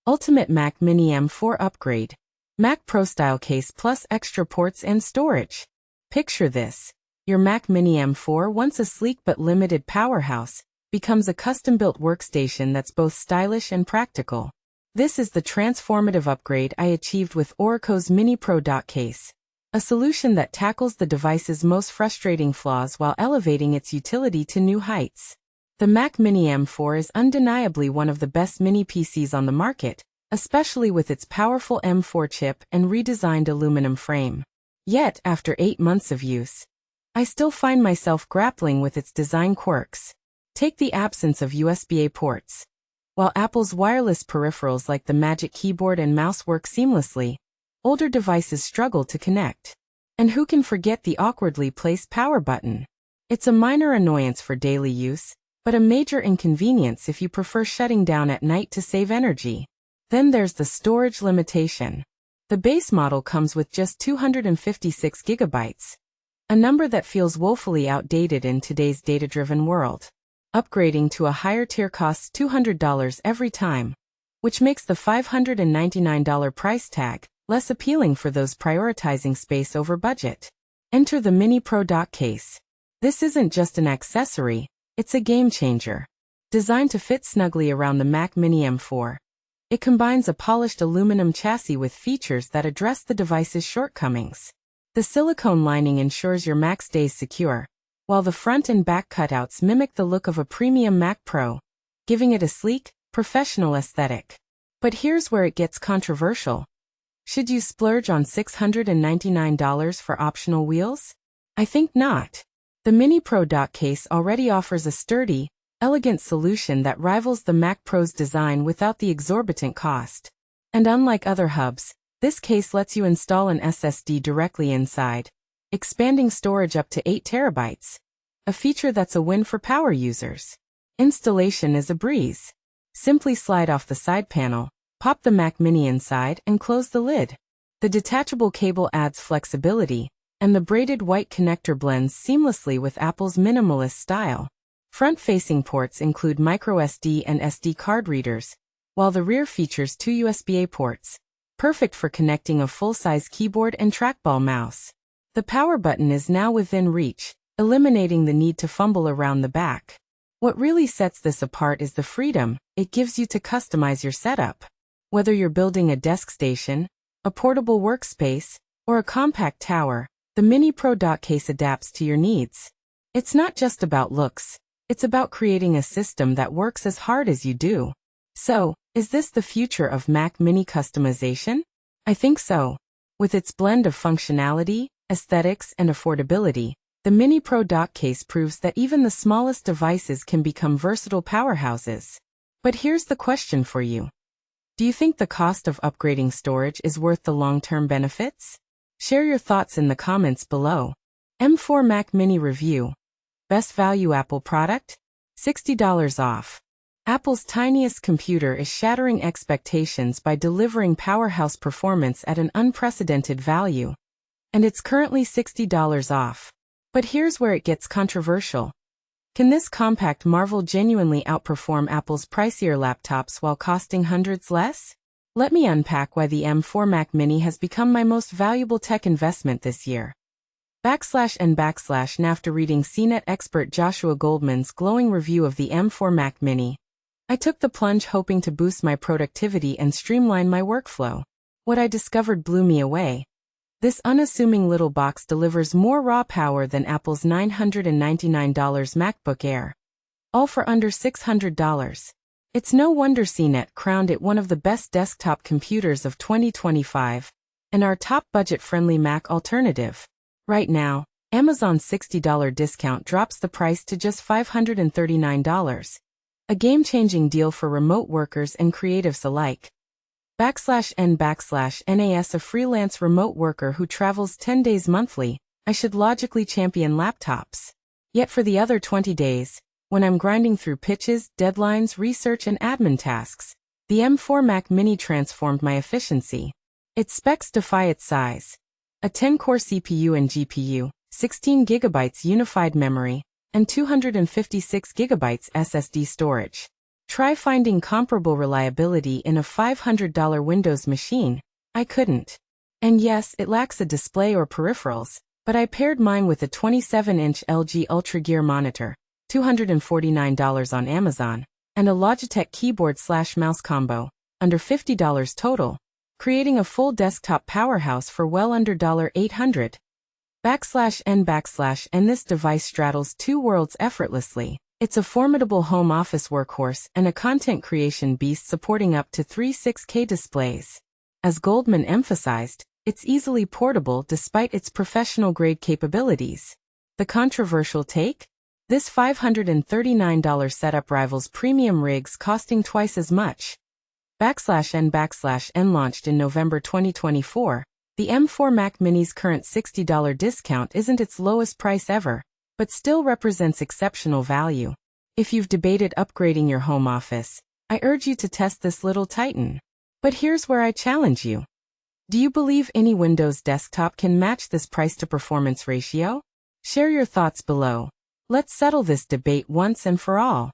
Ultimate Mac Mini M4 Upgrade. Mac Pro Style Case plus extra ports and storage. Picture this. Your Mac Mini M4, once a sleek but limited powerhouse, becomes a custom-built workstation that's both stylish and practical. This is the transformative upgrade I achieved with Orico's MiniPro Dock Case, a solution that tackles the device's most frustrating flaws while elevating its utility to new heights. The Mac Mini M4 is undeniably one of the best mini PCs on the market, especially with its powerful M4 chip and redesigned aluminum frame. Yet, after 8 months of use, I still find myself grappling with its design quirks. Take the absence of USB-A ports. While Apple's wireless peripherals like the Magic Keyboard and mouse work seamlessly, older devices struggle to connect. And who can forget the awkwardly placed power button? It's a minor annoyance for daily use, but a major inconvenience if you prefer shutting down at night to save energy. Then there's the storage limitation. The base model comes with just 256 gigabytes, a number that feels woefully outdated in today's data-driven world. Upgrading to a higher tier costs $200 every time, which makes the $599 price tag less appealing for those prioritizing space over budget. Enter the MiniPro Dock Case. This isn't just an accessory, it's a game changer. Designed to fit snugly around the Mac Mini M4, it combines a polished aluminum chassis with features that address the device's shortcomings. The silicone lining ensures your Mac stays secure, while the front and back cutouts mimic the look of a premium Mac Pro, giving it a sleek, professional aesthetic. But here's where it gets controversial. Should you splurge on $699 for optional wheels? I think not. The MiniPro Dock Case already offers a sturdy, elegant solution that rivals the Mac Pro's design without the exorbitant cost. And unlike other hubs, this case lets you install an SSD directly inside, expanding storage up to 8 terabytes, a feature that's a win for power users. Installation is a breeze. Simply slide off the side panel, pop the Mac Mini inside, and close the lid. The detachable cable adds flexibility, and the braided white connector blends seamlessly with Apple's minimalist style. Front-facing ports include microSD and SD card readers, while the rear features 2 USB-A ports, perfect for connecting a full-size keyboard and trackball mouse. The power button is now within reach, eliminating the need to fumble around the back. What really sets this apart is the freedom it gives you to customize your setup. Whether you're building a desk station, a portable workspace, or a compact tower, the MiniPro Dock Case adapts to your needs. It's not just about looks, it's about creating a system that works as hard as you do. So, is this the future of Mac Mini customization? I think so. With its blend of functionality, aesthetics, and affordability, the MiniPro Dock Case proves that even the smallest devices can become versatile powerhouses. But here's the question for you. Do you think the cost of upgrading storage is worth the long-term benefits? Share your thoughts in the comments below. M4 Mac Mini Review. Best Value Apple Product? $60 off. Apple's tiniest computer is shattering expectations by delivering powerhouse performance at an unprecedented value. And it's currently $60 off. But here's where it gets controversial. Can this compact marvel genuinely outperform Apple's pricier laptops while costing hundreds less? Let me unpack why the M4 Mac Mini has become my most valuable tech investment this year. After reading CNET expert Joshua Goldman's glowing review of the M4 Mac Mini, I took the plunge hoping to boost my productivity and streamline my workflow. What I discovered blew me away. This unassuming little box delivers more raw power than Apple's $999 MacBook Air. All for under $600. It's no wonder CNET crowned it one of the best desktop computers of 2025, and our top budget-friendly Mac alternative. Right now, Amazon's $60 discount drops the price to just $539. A game-changing deal for remote workers and creatives alike. /N/NAS a freelance remote worker who travels 10 days monthly, I should logically champion laptops. Yet for the other 20 days, when I'm grinding through pitches, deadlines, research and admin tasks, the M4 Mac Mini transformed my efficiency. Its specs defy its size. A 10-core CPU and GPU, 16 GB unified memory, and 256 GB SSD storage. Try finding comparable reliability in a $500 Windows machine. I couldn't. And yes, it lacks a display or peripherals, but I paired mine with a 27-inch LG Ultra Gear monitor, $249 on Amazon, and a Logitech keyboard/mouse combo, under $50 total, creating a full desktop powerhouse for well under $800. /N/, this device straddles two worlds effortlessly. It's a formidable home office workhorse and a content creation beast supporting up to 3 6K displays. As Goldman emphasized, it's easily portable despite its professional-grade capabilities. The controversial take? This $539 setup rivals premium rigs costing twice as much. /N/, launched in November 2024, the M4 Mac Mini's current $60 discount isn't its lowest price ever, but still represents exceptional value. If you've debated upgrading your home office, I urge you to test this little titan. But here's where I challenge you. Do you believe any Windows desktop can match this price-to-performance ratio? Share your thoughts below. Let's settle this debate once and for all.